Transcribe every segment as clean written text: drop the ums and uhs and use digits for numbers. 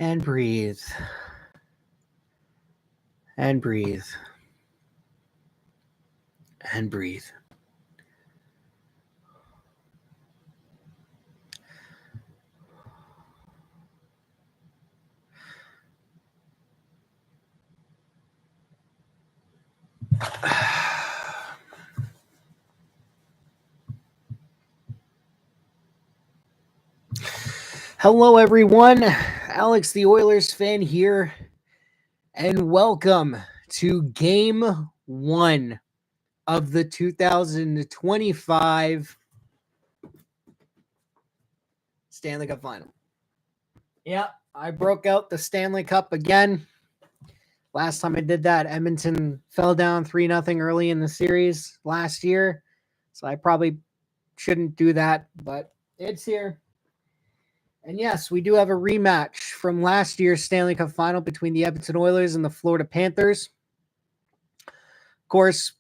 And breathe. And breathe. And breathe. Hello, everyone. Alex, the Oilers fan here, and welcome to Game 1 of the 2025 Stanley Cup Final. Yeah, I broke out the Stanley Cup again. Last time I did that, Edmonton fell down 3-0 early in the series last year, so I probably shouldn't do that, but it's here. And yes, we do have a rematch from last year's Stanley Cup Final between the Edmonton Oilers and the Florida Panthers. Of course,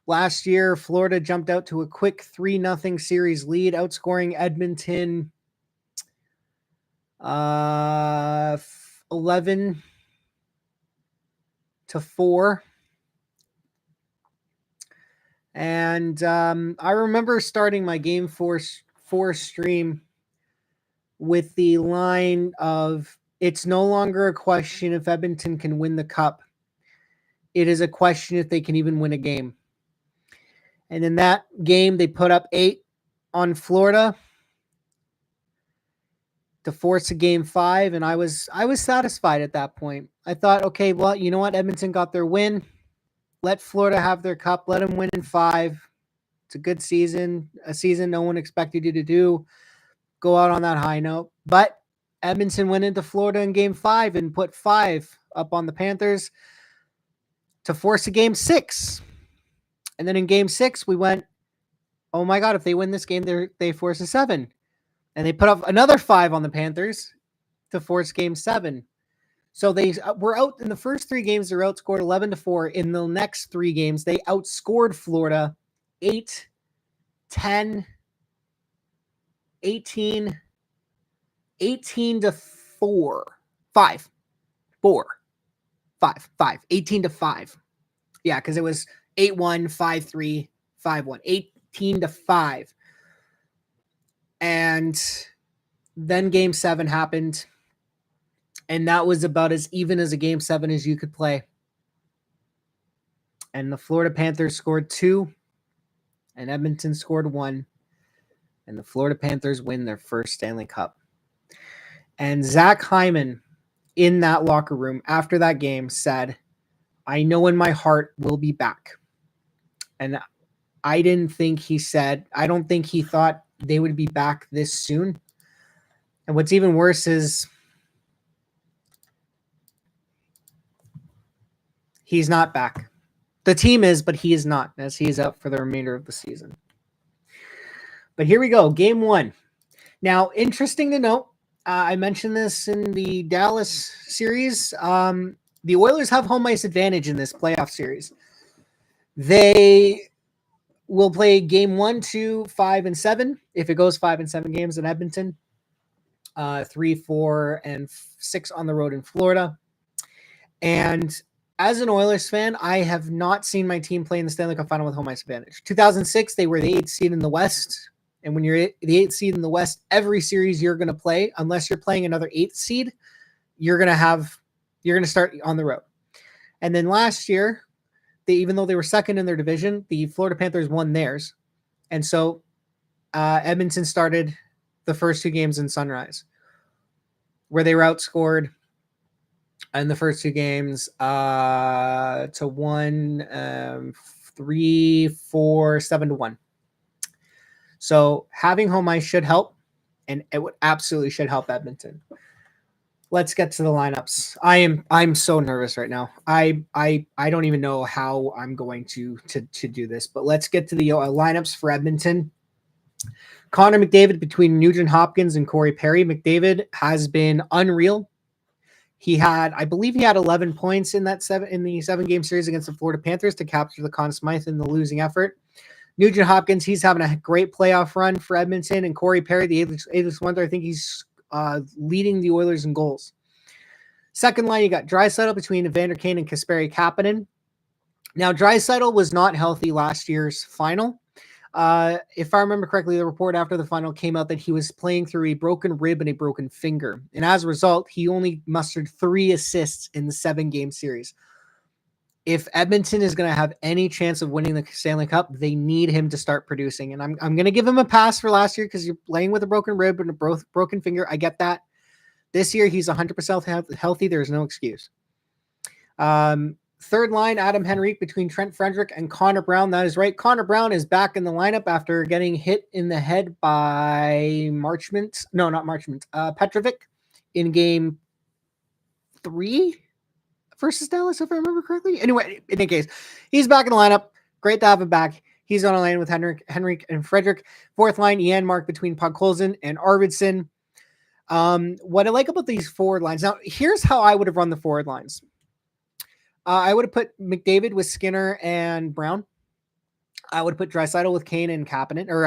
last year, Florida jumped out to a quick 3-0 series lead, outscoring Edmonton 11-4. And I remember starting my Game 4 stream with the line of, it's no longer a question if Edmonton can win the cup. It is a question if they can even win a game. And in that game, they put up 8 on Florida to force a Game 5, and I was satisfied at that point. I thought, okay, well, you know what? Edmonton got their win. Let Florida have their cup. Let them win in 5. It's a good season, a season no one expected you to do. Go out on that high note. But Edmonton went into Florida in Game 5 and put 5 up on the Panthers to force a Game 6. And then in Game 6, we went, oh my God, if they win this game, they force a 7. And they put up another 5 on the Panthers to force Game 7. So they were out in the first 3 games. They were outscored 11-4. In the next 3 games, they outscored Florida 8, 10, 18 to 4, 5, 4, 5, 5, 18 to 5. Yeah, because it was 8-1, 5-3, 5-1, 18 to 5. And then Game 7 happened, and that was about as even as a Game 7 as you could play. And the Florida Panthers scored 2, and Edmonton scored 1, and the Florida Panthers win their first Stanley Cup. And Zach Hyman in that locker room after that game said, I know in my heart we'll be back. And I don't think he thought they would be back this soon. And what's even worse is he's not back. The team is, but he is not, as he is out for the remainder of the season. But here we go, Game 1. Now, interesting to note, I mentioned this in the Dallas series. The Oilers have home ice advantage in this playoff series. They will play Game 1, 2, 5, and 7. If it goes 5 and 7 games in Edmonton, 3, 4, and 6 on the road in Florida. And as an Oilers fan, I have not seen my team play in the Stanley Cup Final with home ice advantage. 2006, they were the 8th seed in the West. And when you're the 8th seed in the West, every series you're going to play, unless you're playing another 8th seed, you're going to start on the road. And then last year, even though they were second in their division, the Florida Panthers won theirs. And so Edmonton started the first 2 games in Sunrise, where they were outscored in the first 2 games to 1, 3, 4, 7-1. So having home ice should help, and it would absolutely should help Edmonton. Let's get to the lineups. I'm so nervous right now. I don't even know how I'm going to do this, but let's get to the lineups for Edmonton. Connor McDavid between Nugent Hopkins and Corey Perry. McDavid has been unreal. I believe he had 11 points in the 7-game series against the Florida Panthers to capture the Conn Smythe in the losing effort. Nugent Hopkins, he's having a great playoff run for Edmonton, and Corey Perry, the Ageless Wonder, I think he's leading the Oilers in goals. Second line, you got Draisaitl between Evander Kane and Kasperi Kapanen. Now, Draisaitl was not healthy last year's final. If I remember correctly, the report after the final came out that he was playing through a broken rib and a broken finger. And as a result, he only mustered 3 assists in the 7-game series. If Edmonton is going to have any chance of winning the Stanley Cup, they need him to start producing. And I'm going to give him a pass for last year because you're playing with a broken rib and a broken finger. I get that. This year, he's 100% healthy. There's no excuse. Third line, Adam Henrique between Trent Frederick and Connor Brown. That is right. Connor Brown is back in the lineup after getting hit in the head by Petrovic in game 3 versus Dallas, if I remember correctly. Anyway, in any case, he's back in the lineup. Great to have him back. He's on a line with Henrique and Frederick. Fourth line, Ian Mark between Podkolzin and Arvidsson. What I like about these forward lines. Now, here's how I would have run the forward lines. I would have put McDavid with Skinner and Brown. I would have put Draisaitl with Kane and Kapanen, or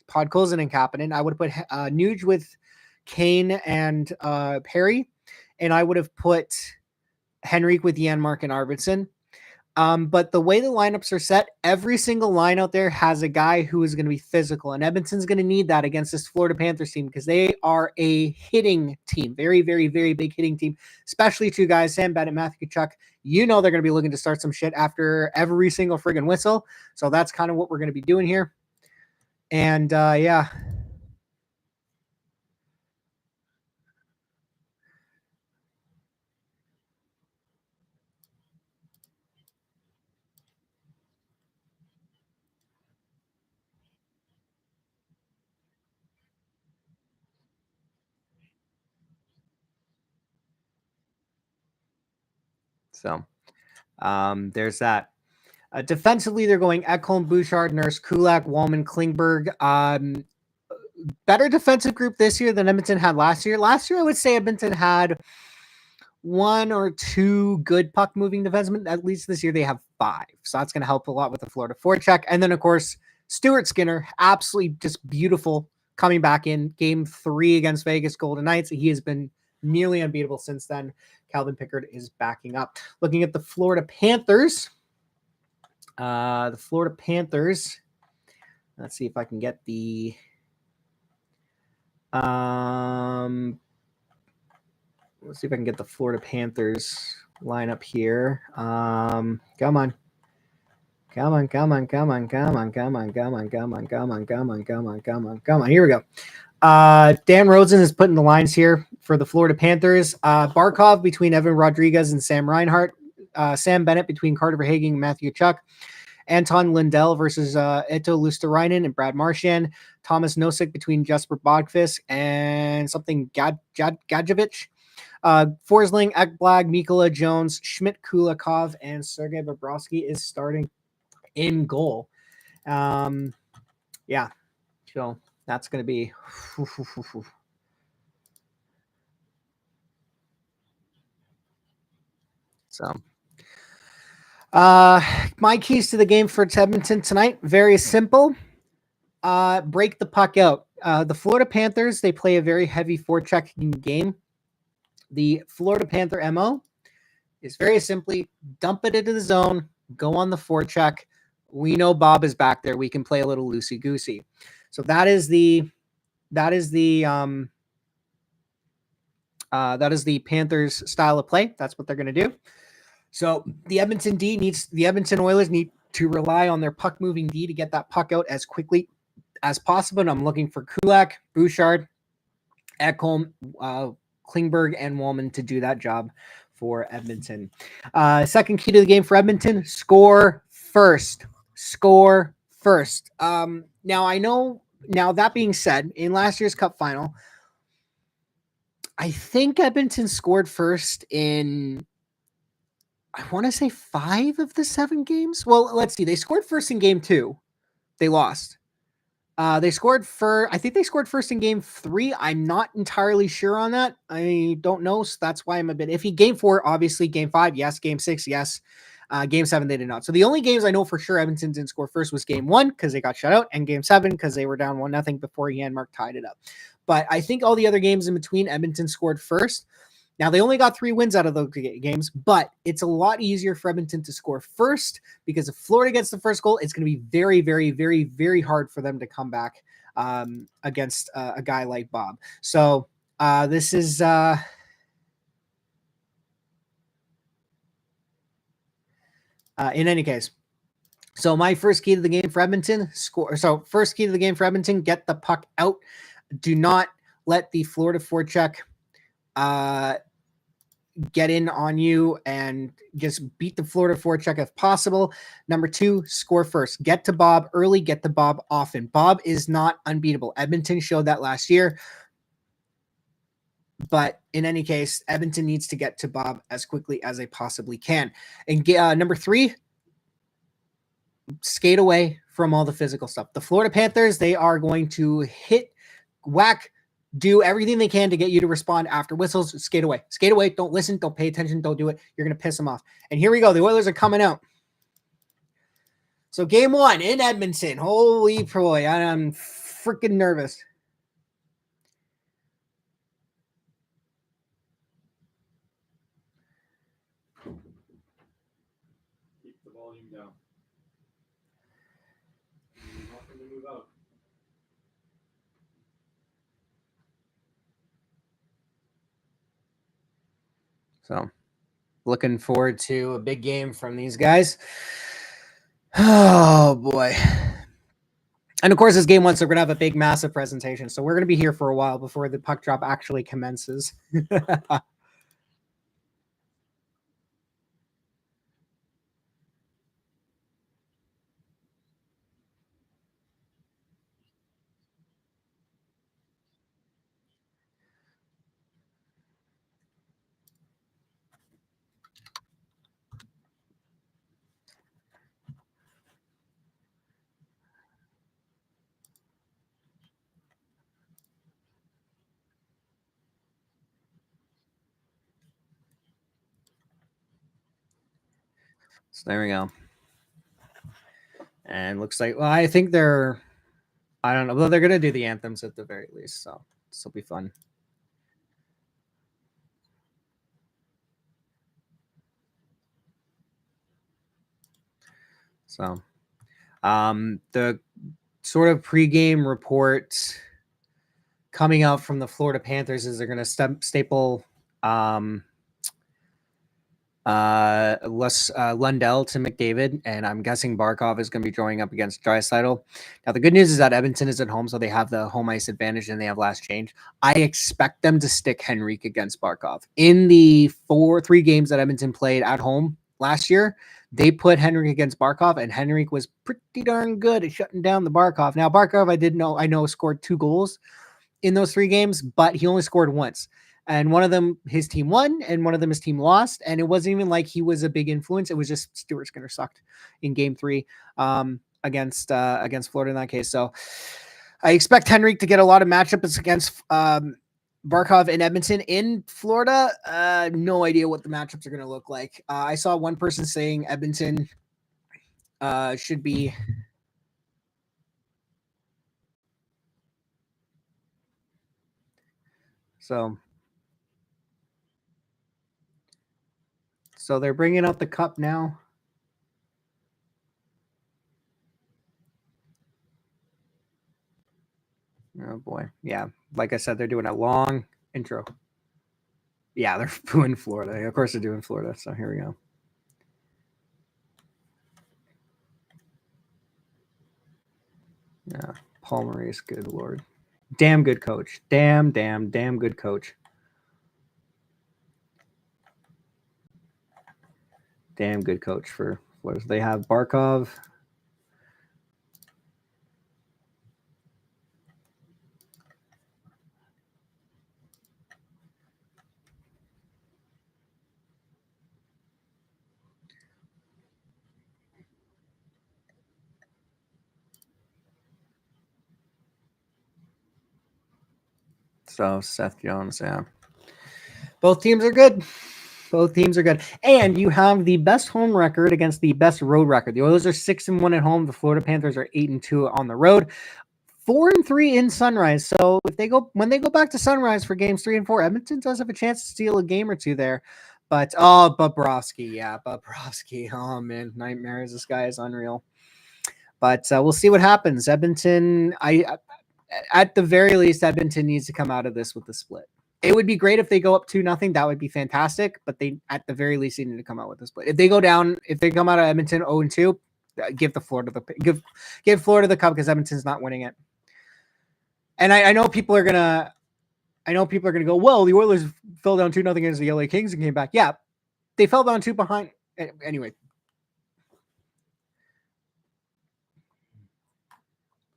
Podkolzin and Kapanen. I would have put Nuge with Kane and Perry, and I would have put Henrique with Janmark and Arvidsson. But the way the lineups are set, every single line out there has a guy who is going to be physical, and Edmonton's going to need that against this Florida Panthers team because they are a hitting team, very, very, very big hitting team, especially 2 guys, Sam Bennett, Matthew Tkachuk. You know they're going to be looking to start some shit after every single friggin' whistle, so that's kind of what we're going to be doing here. And yeah. So there's that. Defensively, they're going Ekholm, Bouchard, Nurse, Kulak, Wallman, Klingberg. Better defensive group this year than Edmonton had last year. Last year, I would say Edmonton had 1 or 2 good puck moving defensemen. At least this year, they have 5. So that's going to help a lot with the Florida forecheck. And then, of course, Stuart Skinner, absolutely just beautiful coming back in game 3 against Vegas Golden Knights. He has been nearly unbeatable since then. Calvin Pickard is backing up. Looking at the Florida Panthers. Let's see if I can get the let's see if I can get the Florida Panthers lineup here. Come on. Here we go. Dan Rosen is putting the lines here for the Florida Panthers. Barkov between Evan Rodriguez and Sam Reinhart. Sam Bennett between Carter Verhaeghe and Matthew Tkachuk. Anton Lindell versus Eto Luosterainen and Brad Marchand. Thomas Nosek between Jesper Bodkvist and something Gadjevich. Forsling, Ekblad, Mikola Jones, Schmidt, Kulikov, and Sergei Bobrovsky is starting in goal. Yeah, so that's going to be so. My keys to the game for Edmonton tonight, very simple. Break the puck out. The Florida Panthers, they play a very heavy forechecking game. The Florida Panther MO is very simply dump it into the zone, go on the forecheck. We know Bob is back there. We can play a little loosey-goosey. So that is the Panthers style of play. That's what they're going to do. So the Edmonton Oilers need to rely on their puck moving D to get that puck out as quickly as possible. And I'm looking for Kulak, Bouchard, Ekholm, Klingberg, and Wallman to do that job for Edmonton. Second key to the game for Edmonton: score first. Score first. Now that being said, in last year's Cup final, I think Edmonton scored first in, I want to say 5 of the 7 games. Well, let's see. They scored first in game 2. They lost. I think they scored first in game 3. I'm not entirely sure on that. I don't know. So that's why I'm a bit iffy. Game 4, obviously. Game 5, yes. Game 6, yes. Game 7, they did not. So the only games I know for sure Edmonton didn't score first was game 1 because they got shut out, and game 7 because they were down 1-0 before Janmark tied it up. But I think all the other games in between, Edmonton scored first. Now, they only got 3 wins out of those games, but it's a lot easier for Edmonton to score first because if Florida gets the first goal, it's going to be very, very, very, very hard for them to come back against a guy like Bob. So this is in any case. So my first key to the game for Edmonton, score. So first key to the game for Edmonton, get the puck out. Do not let the Florida forecheck get in on you and just beat the Florida forecheck if possible. Number 2, score first. Get to Bob early, get to Bob often. Bob is not unbeatable. Edmonton showed that last year. But in any case, Edmonton needs to get to Bob as quickly as they possibly can. And number 3, skate away from all the physical stuff. The Florida Panthers, they are going to hit, whack, do everything they can to get you to respond after whistles. Skate away. Skate away. Don't listen. Don't pay attention. Don't do it. You're going to piss them off. And here we go. The Oilers are coming out. So game 1 in Edmonton. Holy boy. I'm freaking nervous. Keep the volume down. Nothing to move out. So, looking forward to a big game from these guys. Oh, boy. And, of course, this game 1, so we're going to have a big, massive presentation. So, we're going to be here for a while before the puck drop actually commences. So there we go. And looks like, well, I think they're, I don't know. Well, they're going to do the anthems at the very least. So this will be fun. So the sort of pregame report coming out from the Florida Panthers is they're going to staple Lundell to McDavid, and I'm guessing Barkov is going to be drawing up against Draisaitl. Now, the good news is that Edmonton is at home, so they have the home ice advantage and they have last change. I expect them to stick Henrique against Barkov. In the 3 games that Edmonton played at home last year, they put Henrique against Barkov, and Henrique was pretty darn good at shutting down the Barkov. Now, Barkov, I know scored 2 goals in those 3 games, but he only scored once. And one of them, his team won, and one of them, his team lost. And it wasn't even like he was a big influence. It was just Stuart Skinner sucked in game 3 against Florida in that case. So I expect Henrique to get a lot of matchups against Barkov in Edmonton. In Florida, no idea what the matchups are going to look like. I saw one person saying Edmonton should be... So they're bringing out the cup now. Oh, boy. Yeah. Like I said, they're doing a long intro. Yeah, they're doing Florida. Of course, they're doing Florida. So here we go. Yeah. Paul Maurice, good Lord. Damn good coach. Damn good coach. Damn good coach for Florida. They have Barkov. So Seth Jones, yeah. Both teams are good. Both teams are good. And you have the best home record against the best road record. The Oilers are 6-1 at home. The Florida Panthers are 8-2 on the road. 4-3 in Sunrise. So when they go back to Sunrise for games 3 and 4, Edmonton does have a chance to steal a game or two there. But Bobrovsky. Oh man, nightmares. This guy is unreal. But we'll see what happens. Edmonton, at the very least, Edmonton needs to come out of this with the split. It would be great if they go up 2-0. That would be fantastic. But they, at the very least, they need to come out with the split. If they go down, if they come out of Edmonton 0-2, give Florida the cup because Edmonton's not winning it. And I know people are gonna go, well, the Oilers fell down 2-0 against the LA Kings and came back. Yeah, they fell down 2 behind. Anyway.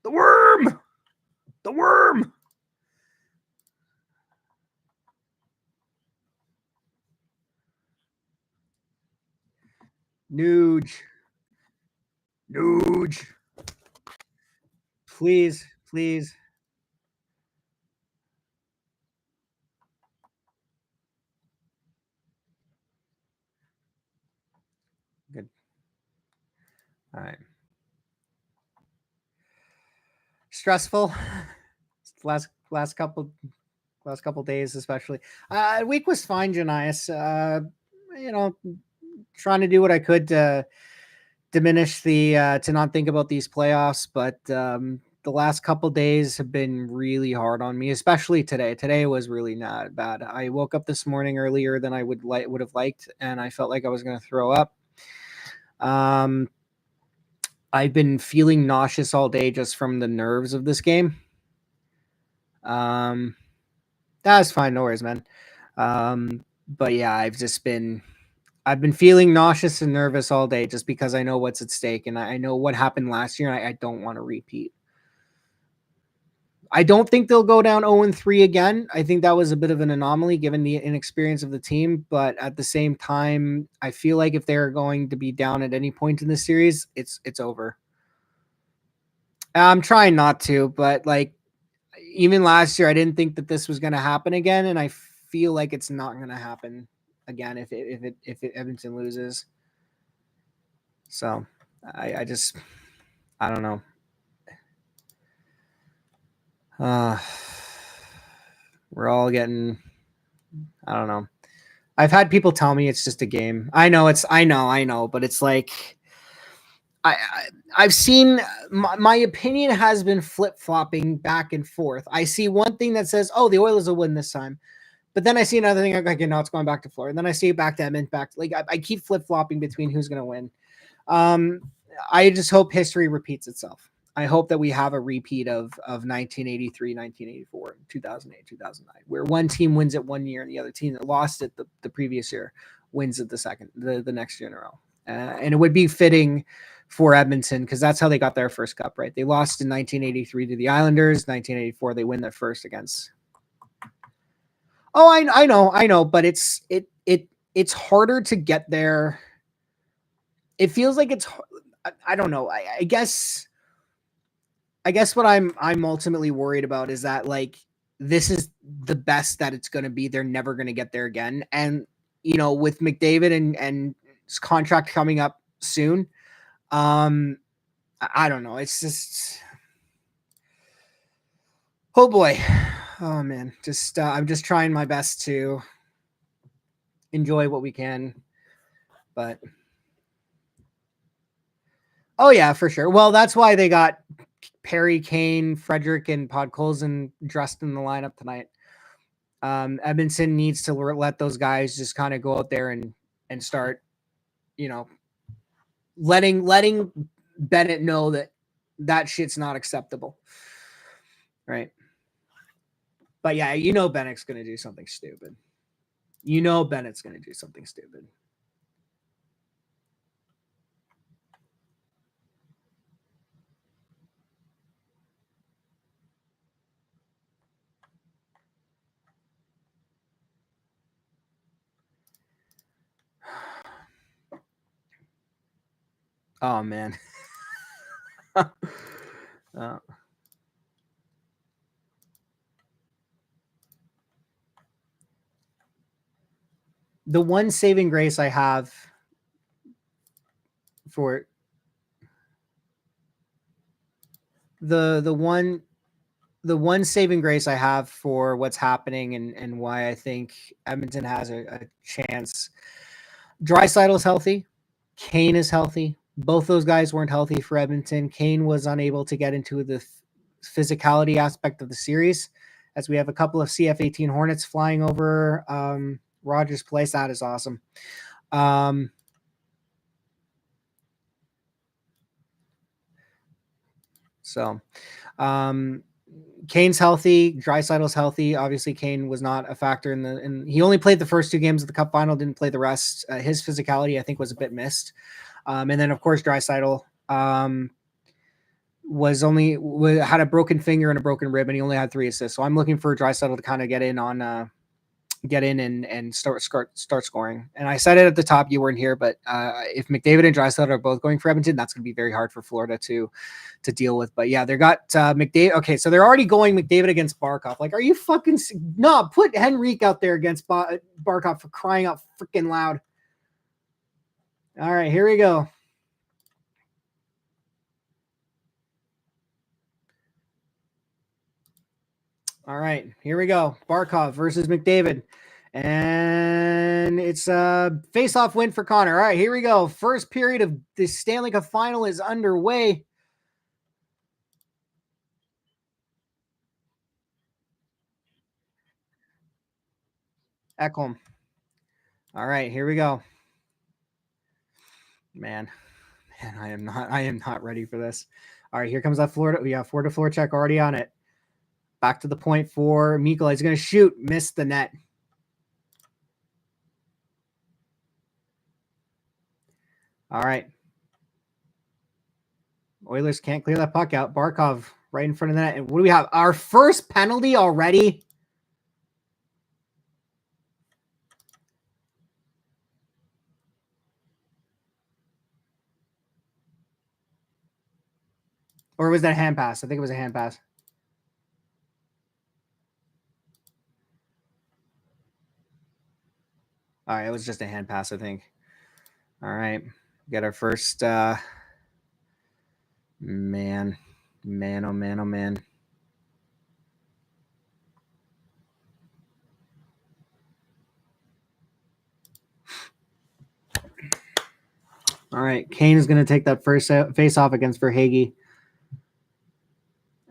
The worm. Nuge. Please. Good. All right. Stressful. Last couple days, especially. Week was fine, Janias. Trying to do what I could to diminish to not think about these playoffs, but the last couple days have been really hard on me, especially today. Today was really not bad. I woke up this morning earlier than I would have liked, and I felt like I was going to throw up. I've been feeling nauseous all day just from the nerves of this game. That's fine, no worries, man. But yeah, I've been feeling nauseous and nervous all day just because I know what's at stake and I know what happened last year. And I don't want to repeat. I don't think they'll go down 0-3 again. I think that was a bit of an anomaly given the inexperience of the team. But at the same time, I feel like if they're going to be down at any point in the series, it's over. I'm trying not to, but like even last year, I didn't think that this was going to happen again, and I feel like it's not going to happen again if Edmonton loses. So I don't know. We're all getting, I don't know. I've had people tell me it's just a game. I know, but it's like I've seen my opinion has been flip-flopping back and forth. I see one thing that says, "Oh, the Oilers will win this time," but then I see another thing like, "No, it's going back to Florida." And then I see it back to Edmonton, like I keep flip-flopping between who's going to win. I just hope history repeats itself. I hope that we have a repeat of 1983, 1984, 2008, 2009, where one team wins it one year and the other team that lost it the previous year wins it the next year in a row. And it would be fitting for Edmonton because that's how they got their first cup, right? They lost in 1983 to the Islanders. 1984, they win their first against. Oh, I know, but it's harder to get there. It feels like it's. I don't know. I guess what I'm ultimately worried about is that like this is the best that it's going to be. They're never going to get there again. And with McDavid and his contract coming up soon, I don't know. It's just, oh boy, oh man. Just I'm just trying my best to enjoy what we can, but. Oh yeah, for sure. Well, that's why they got Perry, Kane, Frederick, and Podkolzin dressed in the lineup tonight. Edmonton needs to let those guys just kind of go out there and start, letting Bennett know that shit's not acceptable, right? But yeah, Bennett's going to do something stupid. Bennett's going to do something stupid. Oh man. The one saving grace I have for the one the one saving grace I have for what's happening and why I think Edmonton has a chance. Draisaitl's healthy. Kane is healthy. Both those guys weren't healthy for Edmonton. Kane was unable to get into the physicality aspect of the series, as we have a couple of CF-18 Hornets flying over Rogers Place. That is awesome. Kane's healthy. Draisaitl's healthy. Obviously, Kane was not a factor and he only played the first 2 games of the Cup final, didn't play the rest. His physicality, I think, was a bit missed. And then, of course, Draisaitl had a broken finger and a broken rib, and he only had 3 assists. So I'm looking for Draisaitl to kind of get in and start scoring. And I said it at the top, you weren't here, but if McDavid and Draisaitl are both going for Edmonton, that's going to be very hard for Florida to deal with. But yeah, they got McDavid. Okay, so they're already going McDavid against Barkov. Like, are you fucking no? Put Henrique out there against Barkov, for crying out freaking loud. All right, here we go. All right, here we go. Barkov versus McDavid. And it's a face-off win for Connor. All right, here we go. First period of the Stanley Cup final is underway. Ekholm. All right, here we go. Man, I am not ready for this. All right, here comes that Florida. Yeah, Florida forecheck already on it. Back to the point for Mikkola. He's going to shoot. Missed the net. All right. Oilers can't clear that puck out. Barkov right in front of the net. And what do we have? Our first penalty already? Or was that a hand pass? I think it was a hand pass. All right, it was just a hand pass, I think. All right. We got our first man. Oh man. All right, Kane is going to take that first face-off against Verhaeghe.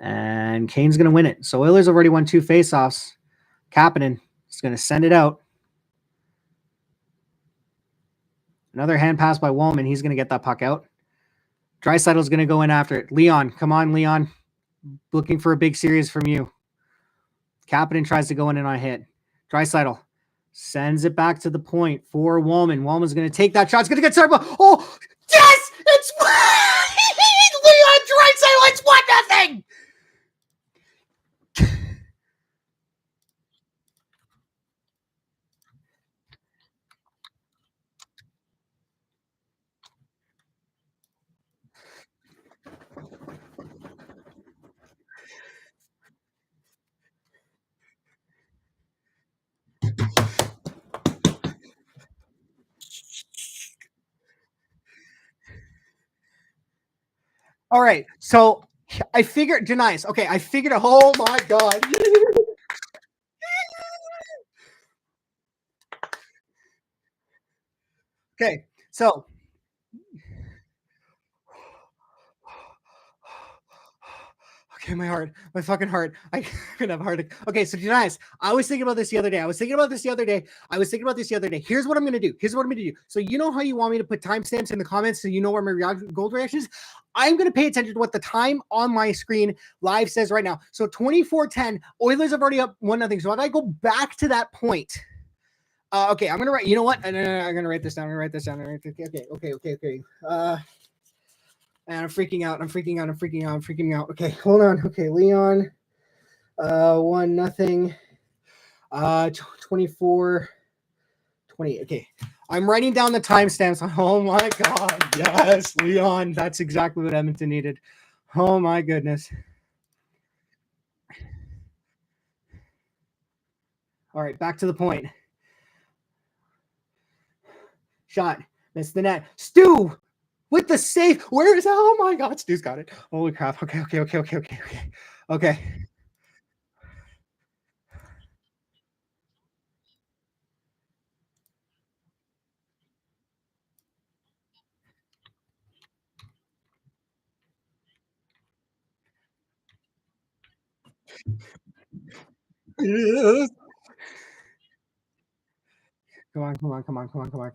And Kane's going to win it. So Oilers have already won 2 face-offs. Kapanen is going to send it out. Another hand pass by Wallman. He's going to get that puck out. Draisaitl's going to go in after it. Leon, come on, Leon. Looking for a big series from you. Kapanen tries to go in and on a hit. Draisaitl sends it back to the point for Wallman. Wallman's going to take that shot. It's going to get started. Oh, yes! It's Leon Draisaitl. It's 1-0. All right, so I figured, Janice. Okay, I figured. Oh my god. Okay, so okay, my fucking heart. I could have heart. Okay, so Janice, I was thinking about this the other day. Here's what I'm gonna do. So you know how you want me to put timestamps in the comments so you know where my gold reaction is? I'm going to pay attention to what the time on my screen live says right now. So 24-10, Oilers have already up 1-0. So if I go back to that point, okay, I'm going to write, you know what? I'm going to write this down. Okay. And I'm freaking out. Okay, hold on. Okay, Leon, 1-0. 24, 20. Okay. I'm writing down the timestamps. Oh my god. Yes, Leon. That's exactly what Edmonton needed. Oh my goodness. All right, back to the point. Shot. Missed the net. Stu with the save. Where is, oh my god, Stu's got it. Holy crap. Okay. Come on, come on, come on, come on, come on. I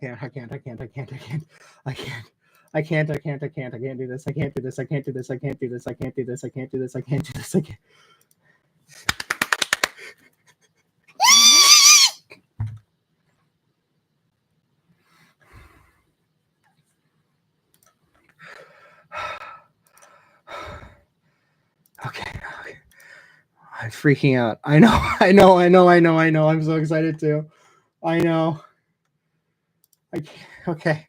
can't do this. I can't do this. I can't do this. I can't do this. I can't do this. I can't do this. I can't do this. I can't. Okay. Okay. I'm freaking out. I know. I know. I know. I know. I know. I'm so excited too. I know. I can't. Okay.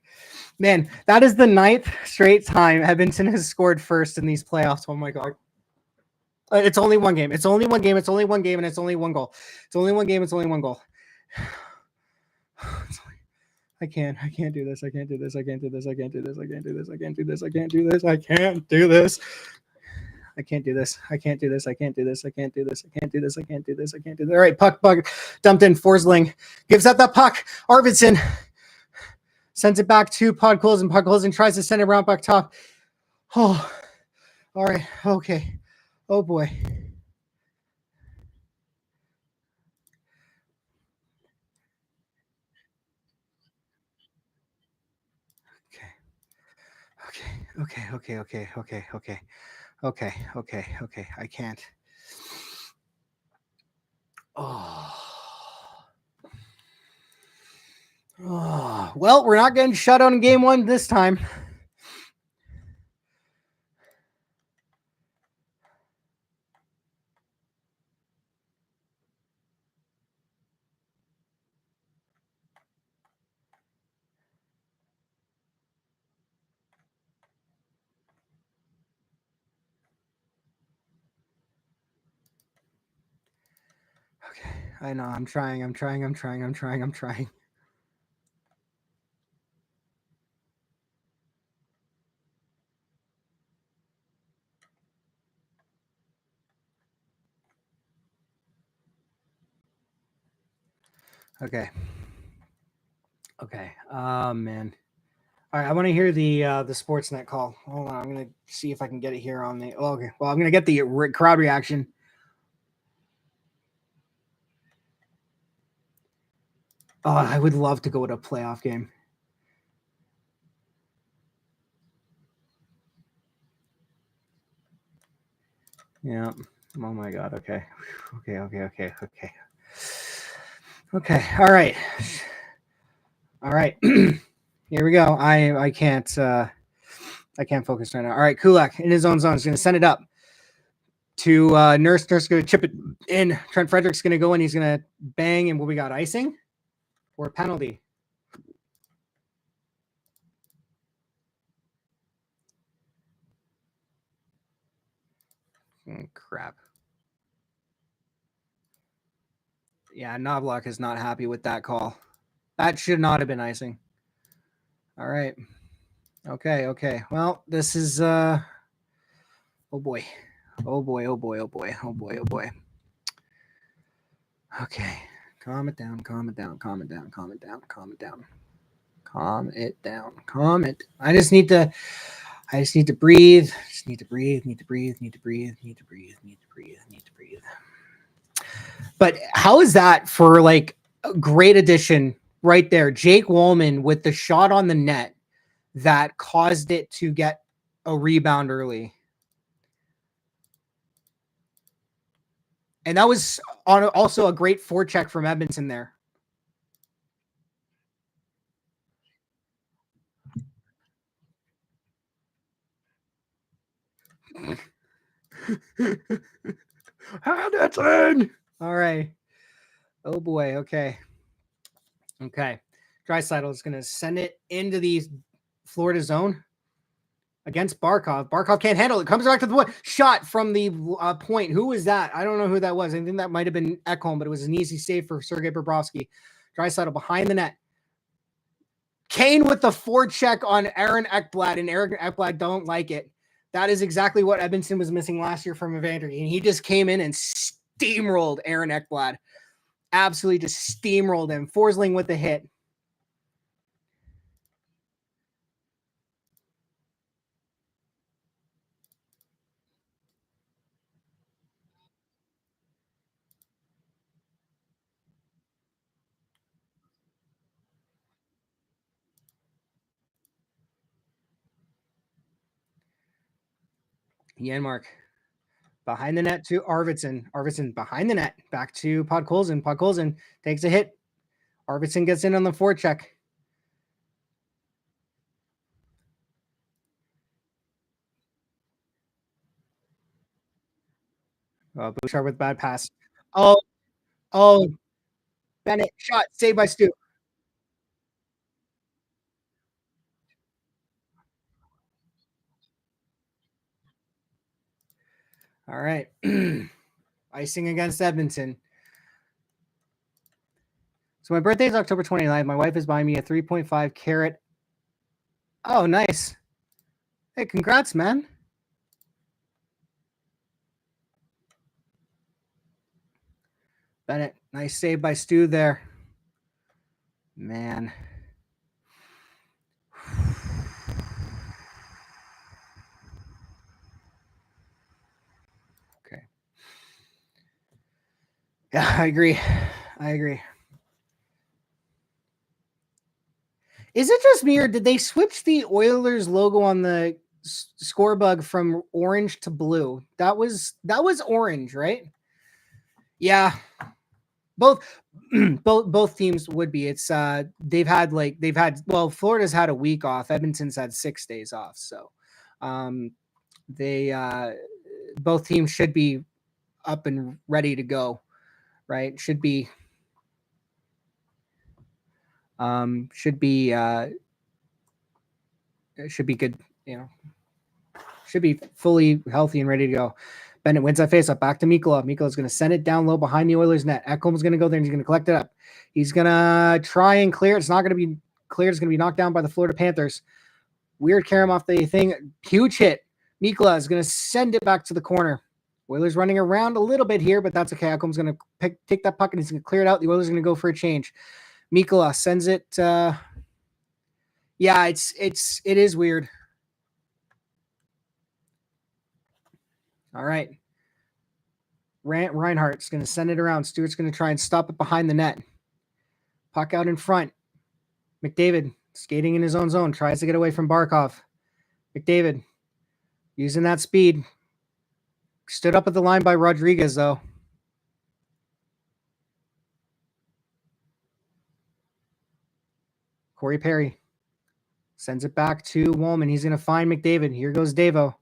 Man, that is the 9th straight time Edmonton has scored first in these playoffs. Oh my God. It's only one game. It's only one game. It's only one game, and it's only one goal. It's only one game. It's only one goal. I can't do this. I can't do this. I can't do this. I can't do this. I can't do this. I can't do this. I can't do this. I can't do this. I can't do this. I can't do this. I can't do this. I can't do this. I can't do this. I can't do this. I can't do this. All right, puck bug dumped in. Forsling gives out the puck. Arvidsson sends it back to Podkolzin. Podkolzin tries to send it around back top. Oh, all right. Okay. Oh boy. Okay. I can't. Oh. Well, we're not getting shut out in game one this time. Okay. I know. I'm trying. Okay. Oh man. All right. I want to hear the Sportsnet call. Hold on. I'm gonna see if I can get it here on the. Oh, okay. Well, I'm gonna get the crowd reaction. Oh, I would love to go to a playoff game. Yeah. Oh my God. Okay. Okay. All right. Here we go. I can't focus right now. All right. Kulak in his own zone is going to send it up to Nurse. Nurse going to chip it in. Trent Frederick's going to go in. He's going to bang. And what we got? Icing or penalty? Crap. Yeah, Knobloch is not happy with that call. That should not have been icing. All right. Okay. Well, this is oh boy. Okay. Calm it down. I just need to breathe. Need to breathe. But how is that for like a great addition right there? Jake Wollman with the shot on the net that caused it to get a rebound early. And that was also a great forecheck from Edmonton there. Edmonton! All right. Oh boy. Okay. Draisaitl is going to send it into the Florida zone against Barkov. Barkov can't handle it. Comes back to the point. Shot from the point. Who was that? I don't know who that was. I think that might have been Ekholm, but it was an easy save for Sergei Bobrovsky. Draisaitl behind the net. Kane with the forecheck on Aaron Ekblad, and Aaron Ekblad don't like it. That is exactly what Edmonton was missing last year from Evander, and he just came in and steamrolled Aaron Ekblad. Absolutely just steamrolled him. Forsling with the hit. Janmark. Behind the net to Arvidsson. Arvidsson behind the net. Back to Podkolzin. Podkolzin takes a hit. Arvidsson gets in on the forecheck. Bouchard with bad pass. Oh, Bennett shot. Saved by Stu. All right. Icing against Edmonton. So my birthday is October 29th. My wife is buying me a 3.5 carat. Oh, nice. Hey, congrats, man. Bennett, nice save by Stu there. Man. Okay. Yeah, I agree. Is it just me, or did they switch the Oilers logo on the score bug from orange to blue? That was orange, right? Yeah. Both both teams would be. It's they've had Florida's had a week off. Edmonton's had 6 days off. So they both teams should be up and ready to go, right? Should be good, should be fully healthy and ready to go. Bennett wins that faceoff back to Mikkola. Mikkola's going to send it down low behind the Oilers net. Ekholm's going to go there and he's going to collect it up. He's going to try and clear. It's not going to be cleared. It's going to be knocked down by the Florida Panthers. Weird carom off the thing. Huge hit. Mikkola is going to send it back to the corner. Oilers running around a little bit here, but that's okay. Ekholm's going to take that puck and he's going to clear it out. The Oilers are going to go for a change. Mikkola sends it. Yeah, it is weird. All right. Reinhardt's going to send it around. Stewart's going to try and stop it behind the net. Puck out in front. McDavid skating in his own zone. Tries to get away from Barkov. McDavid using that speed. Stood up at the line by Rodriguez, though. Corey Perry sends it back to Woolman. He's going to find McDavid. Here goes Devo.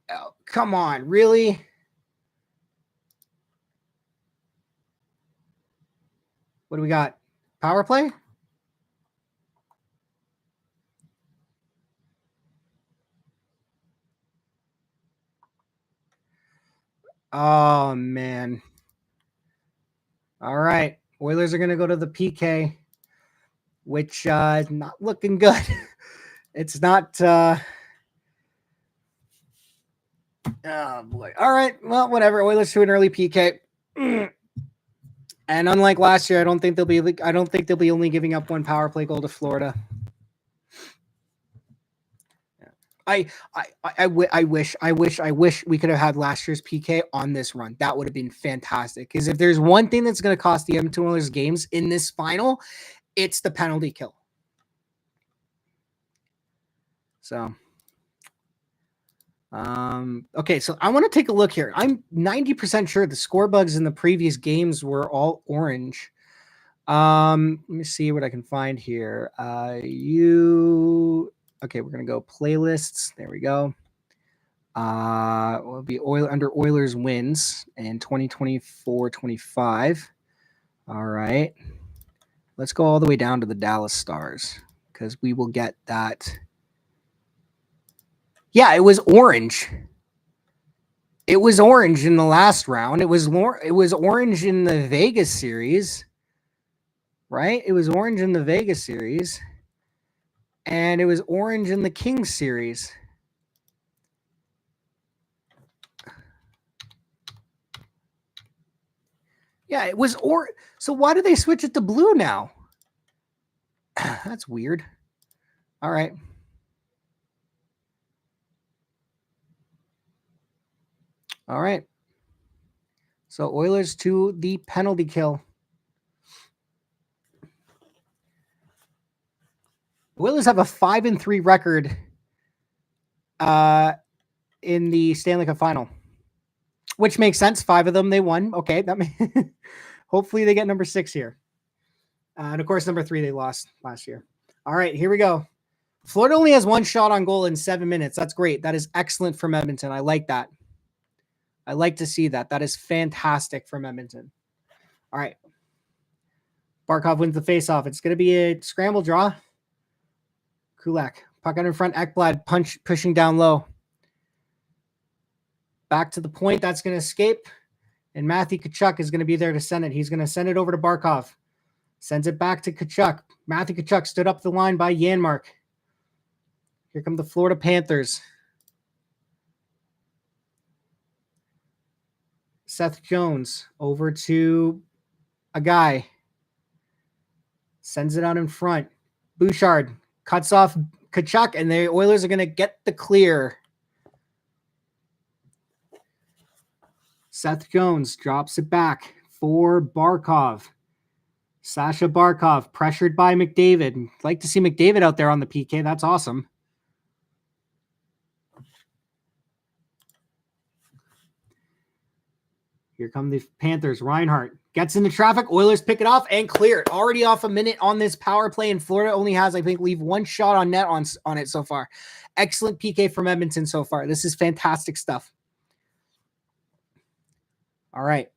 Oh, come on. Really? What do we got? Power play? Oh, man. All right. Oilers are going to go to the PK, which is not looking good. It's not. Oh, boy. All right. Well, whatever. Oilers to an early PK. And unlike last year, I don't think they'll be only giving up one power play goal to Florida. I wish we could have had last year's PK on this run. That would have been fantastic. Because if there's one thing that's going to cost the Edmonton Oilers games in this final, it's the penalty kill. So, okay, so I want to take a look here. I'm 90% sure the score bugs in the previous games were all orange. Let me see what I can find here. Okay, we're gonna go playlists. There we go. Will be under Oilers wins in 2024-25. All right. Let's go all the way down to the Dallas Stars because we will get that. Yeah, it was orange. It was orange in the last round. It was orange in the Vegas series. Right? It was orange in the Vegas series. And it was orange in the Kings series. Yeah, it was orange. So why did they switch it to blue now? That's weird. All right. All right. So Oilers to the penalty kill. Oilers have a 5-3 record in the Stanley Cup final, which makes sense. 5 of them they won. Okay, hopefully they get number 6 here. And of course, number 3 they lost last year. All right, here we go. Florida only has 1 shot on goal in 7 minutes. That's great. That is excellent from Edmonton. I like that. I like to see that. That is fantastic from Edmonton. All right. Barkov wins the faceoff. It's going to be a scramble draw. Kulak. Puck under front. Ekblad pushing down low. Back to the point. That's going to escape. And Matthew Tkachuk is going to be there to send it. He's going to send it over to Barkov. Sends it back to Tkachuk. Matthew Tkachuk stood up the line by Janmark. Here come the Florida Panthers. Seth Jones over to a guy. Sends it out in front. Bouchard cuts off Tkachuk, and the Oilers are going to get the clear. Seth Jones drops it back for Barkov. Sasha Barkov pressured by McDavid. Like to see McDavid out there on the PK. That's awesome. Here come the Panthers. Reinhart gets into traffic. Oilers pick it off and clear it. Already off a minute on this power play, and Florida only has, I think, leave 1 shot on net on it so far. Excellent PK from Edmonton so far. This is fantastic stuff. All right.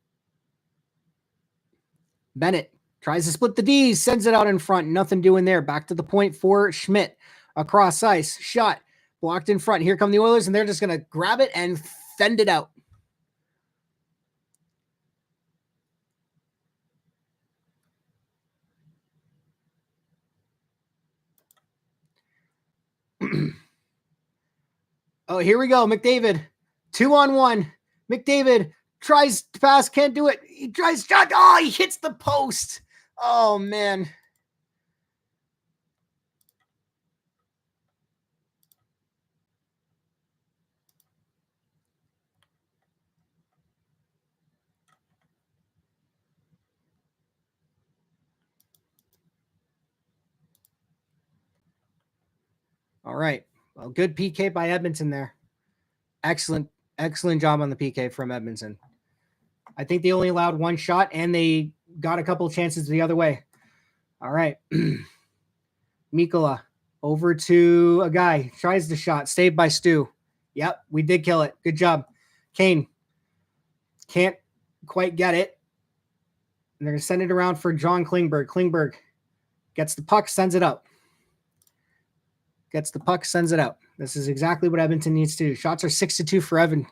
Bennett tries to split the D's, sends it out in front. Nothing doing there. Back to the point for Schmidt. Across ice. Shot. Blocked in front. Here come the Oilers, and they're just going to grab it and fend it out. Oh, here we go. McDavid. 2-on-1. McDavid tries to pass. Can't do it. He tries shot. Oh, he hits the post. Oh, man. All right. Well, good PK by Edmonton there. Excellent job on the PK from Edmonton. I think they only allowed 1 shot, and they got a couple of chances the other way. All right. Mikkola over to a guy. Tries the shot. Saved by Stu. Yep, we did kill it. Good job. Kane can't quite get it. And they're going to send it around for John Klingberg. Klingberg gets the puck, sends it up. Gets the puck, sends it out. This is exactly what Edmonton needs to do. Shots are 6-2 for Evan.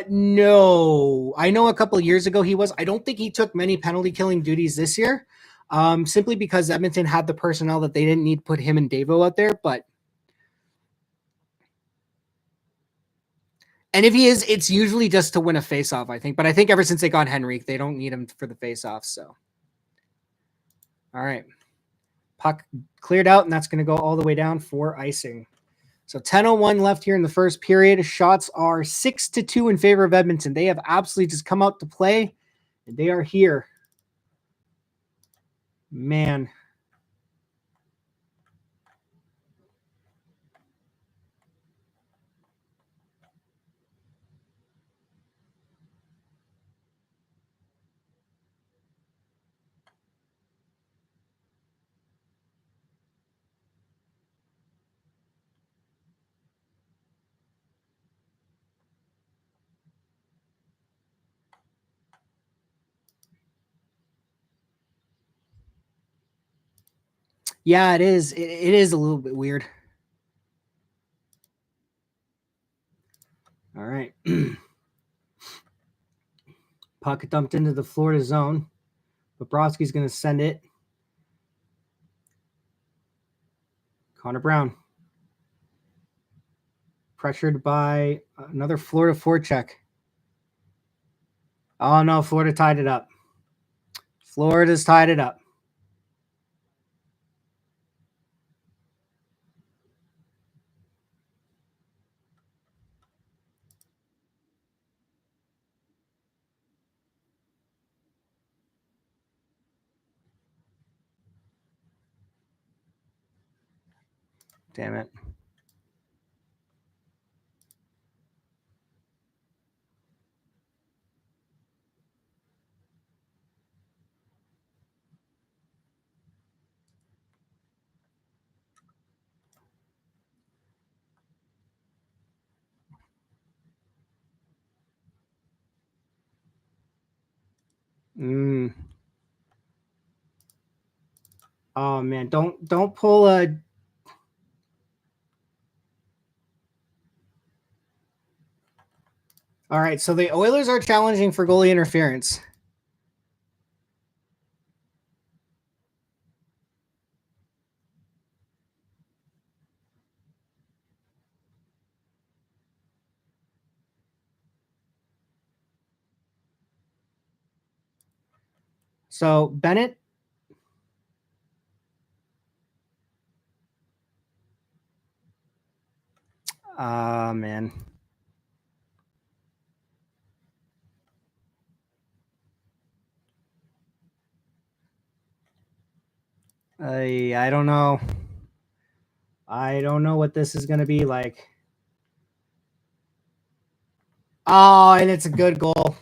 No. I know a couple of years ago he was. I don't think he took many penalty killing duties this year. Simply because Edmonton had the personnel that they didn't need to put him and Davo out there. And if he is, it's usually just to win a faceoff, I think. But I think ever since they got Henrique, they don't need him for the faceoff. So, all right. Puck cleared out, and that's going to go all the way down for icing. So 10:01 left here in the first period. Shots are 6-2 in favor of Edmonton. They have absolutely just come out to play, and they are here. Man. Yeah, it is. It is a little bit weird. All right. Puck dumped into the Florida zone. Bobrovsky's going to send it. Connor Brown. Pressured by another Florida forecheck. Oh, no. Florida tied it up. Florida's tied it up. Damn it. Oh man, don't pull a. All right, so the Oilers are challenging for goalie interference. So Bennett. Man. I don't know. I don't know what this is going to be like. Oh, and it's a good goal.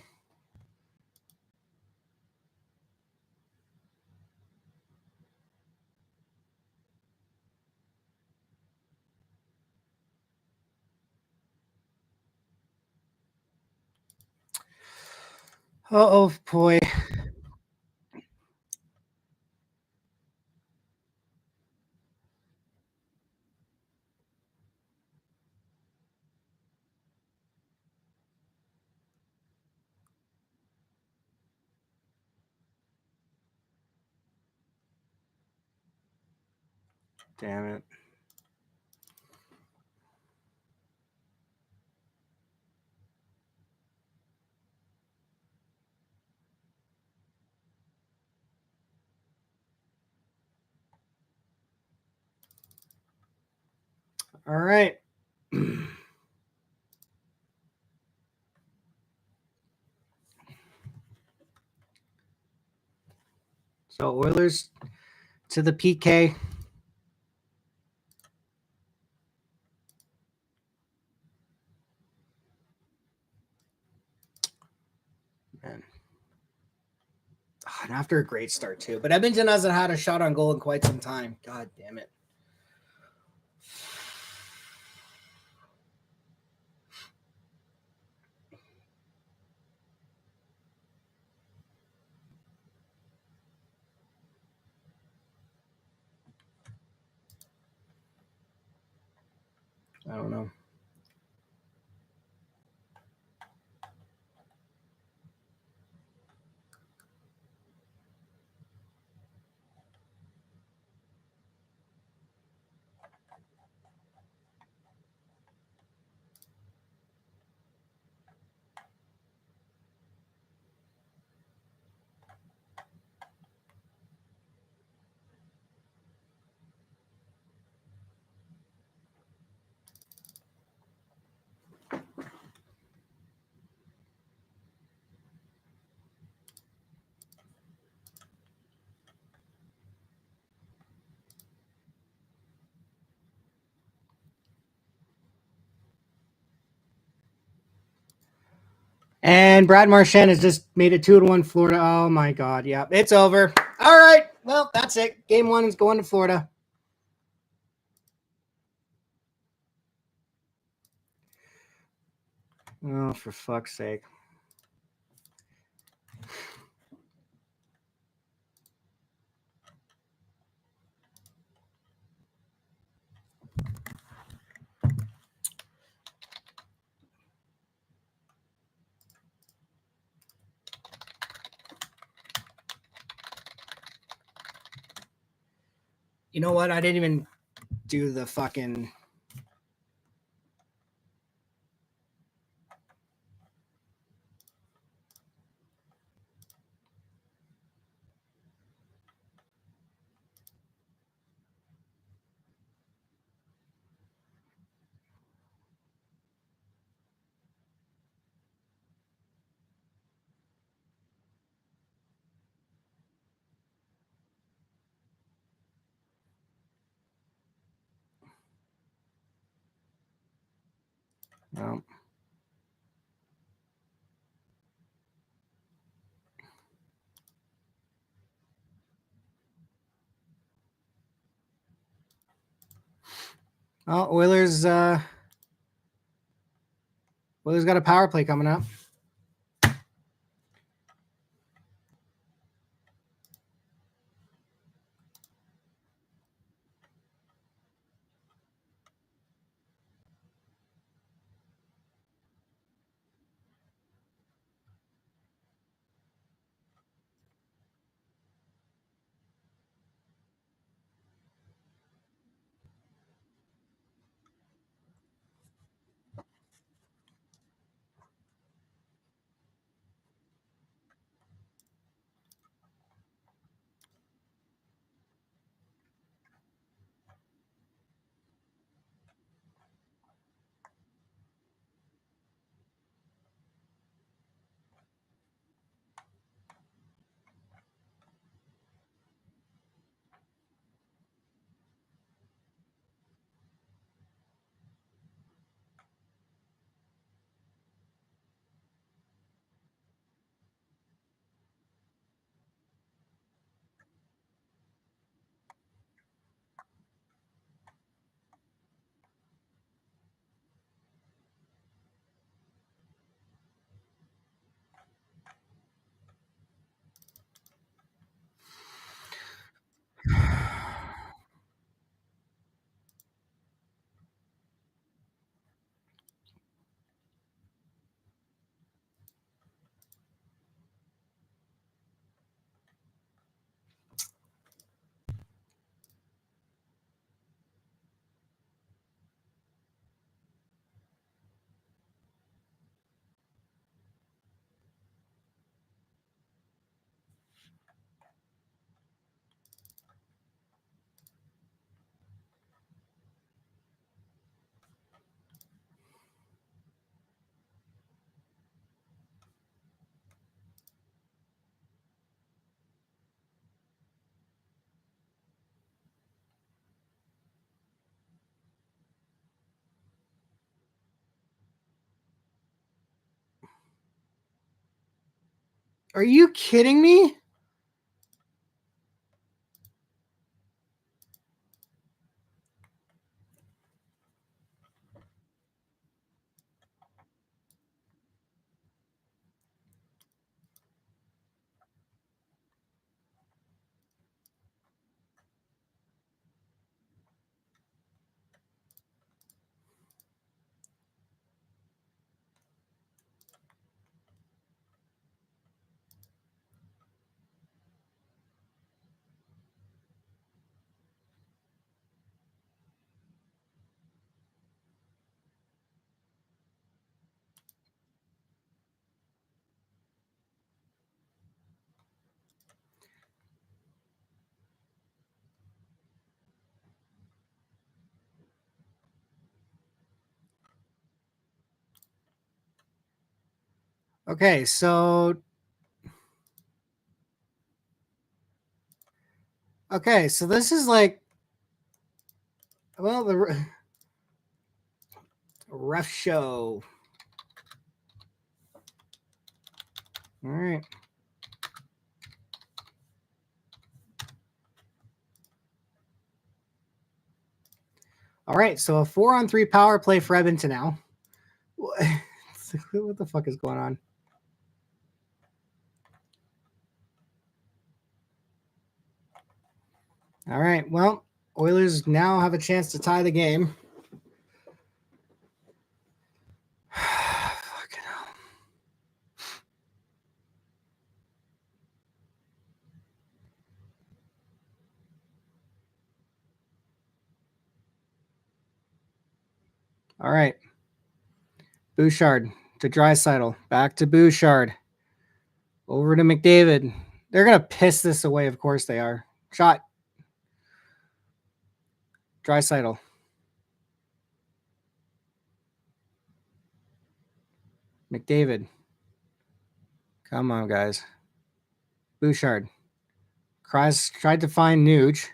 Oh boy. Damn it. All right. So Oilers to the PK. Man. And after a great start too, but Edmonton hasn't had a shot on goal in quite some time. God damn it. I don't know. And Brad Marchand has just made it 2-1 Florida. Oh my God. Yeah, it's over. All right. Well, that's it. Game 1 is going to Florida. Oh, for fuck's sake. You know what? I didn't even do the fucking. No. Oh, Oilers got a power play coming up. Are you kidding me? Okay, so this is like, well, the ref show. All right. All right, so a 4-on-3 power play for Edmonton now. What the fuck is going on? All right, well, Oilers now have a chance to tie the game. Fucking hell. All right. Bouchard to Draisaitl. Back to Bouchard. Over to McDavid. They're going to piss this away. Of course they are. Shot. Draisaitl. McDavid. Come on, guys. Bouchard. Kreis tried to find Nuge.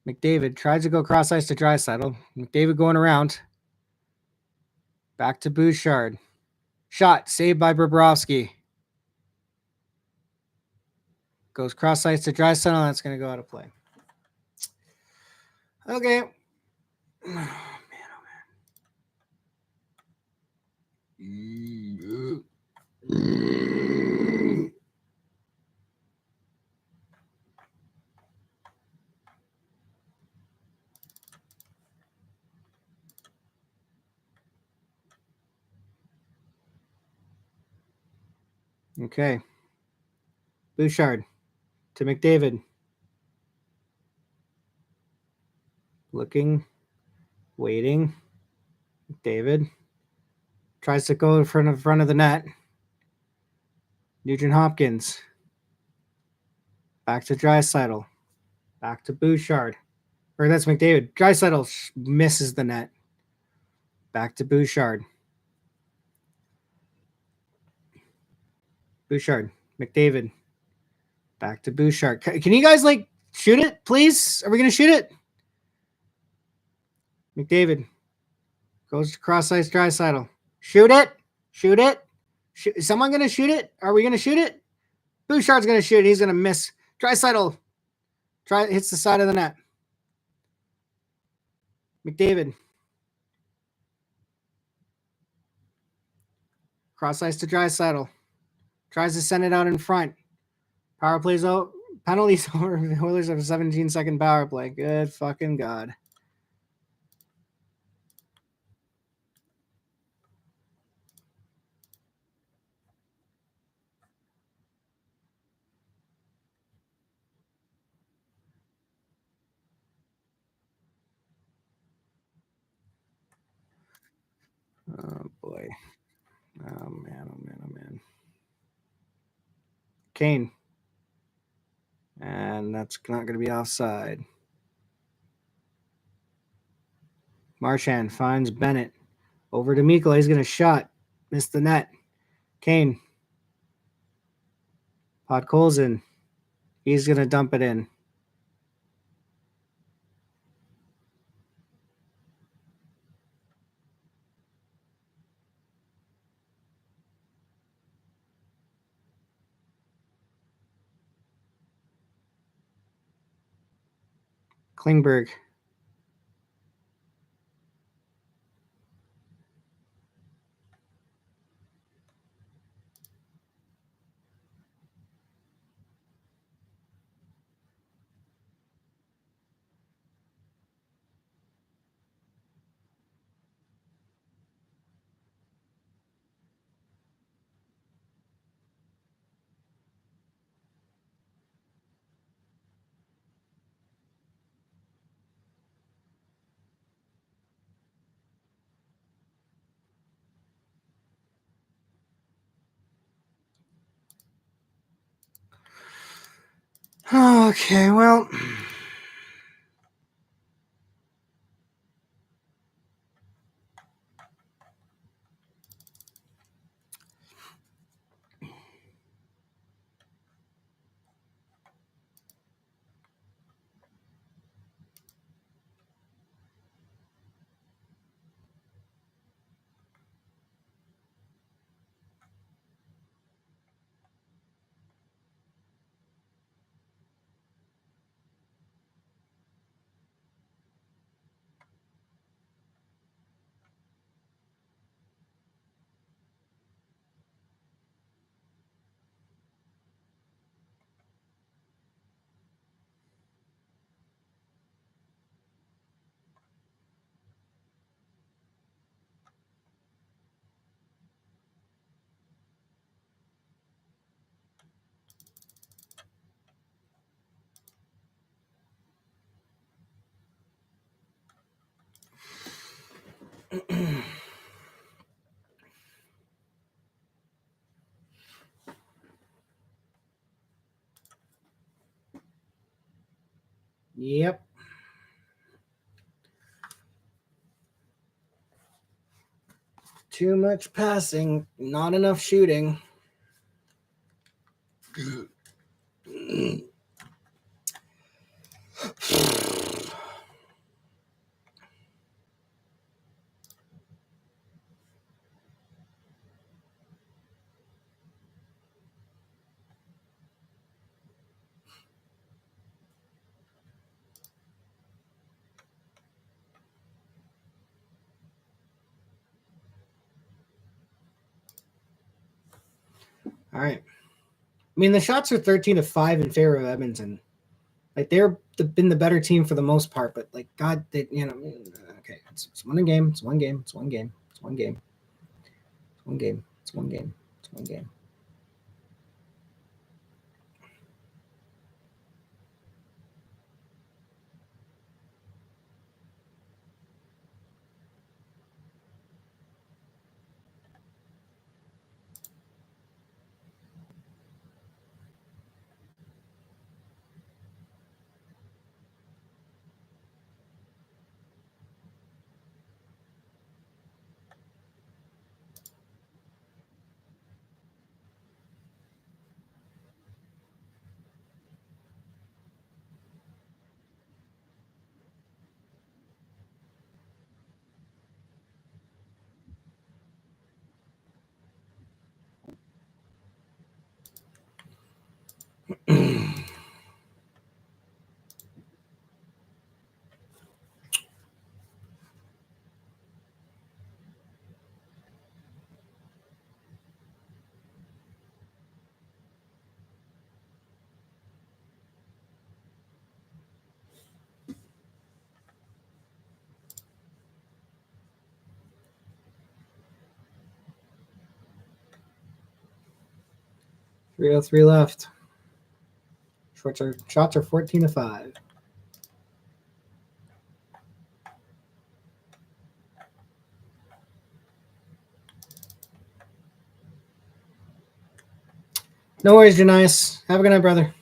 McDavid tried to go cross ice to Draisaitl. McDavid going around. Back to Bouchard. Shot. Saved by Bobrovsky. Goes cross ice to Draisaitl. That's going to go out of play. Okay. Oh, man, Okay. Bouchard to McDavid. Looking. Waiting. McDavid. Tries to go in front of the net. Nugent Hopkins. Back to Draisaitl. Back to Bouchard. Or that's McDavid. Draisaitl misses the net. Back to Bouchard. Bouchard. McDavid. Back to Bouchard. Can you guys, like, shoot it, please? Are we going to shoot it? McDavid. Goes to cross ice Draisaitl. Shoot it. Shoot it. Is someone going to shoot it? Are we going to shoot it? Bouchard's going to shoot it. He's going to miss. Draisaitl. Hits the side of the net. McDavid. Cross ice to Draisaitl. Tries to send it out in front. Power plays out. Penalties over. The Oilers have a 17-second power play. Good fucking God. Oh, boy. Oh, man. Oh, man. Oh, man. Kane. And that's not going to be offside. Marchand finds Bennett. Over to Mikkola. He's going to shot. Missed the net. Kane. Podkolzin. He's going to dump it in. Klingberg. Okay, well. Yep. Too much passing, not enough shooting. All right. I mean, the shots are 13-5 in favor of Edmonton. Like, been the better team for the most part, but like, God, okay, it's one game. It's one game. It's one game. It's one game. It's one game. It's one game. It's one game. .303 left. Shots are 14-5. No worries, Janice. Have a good night, brother.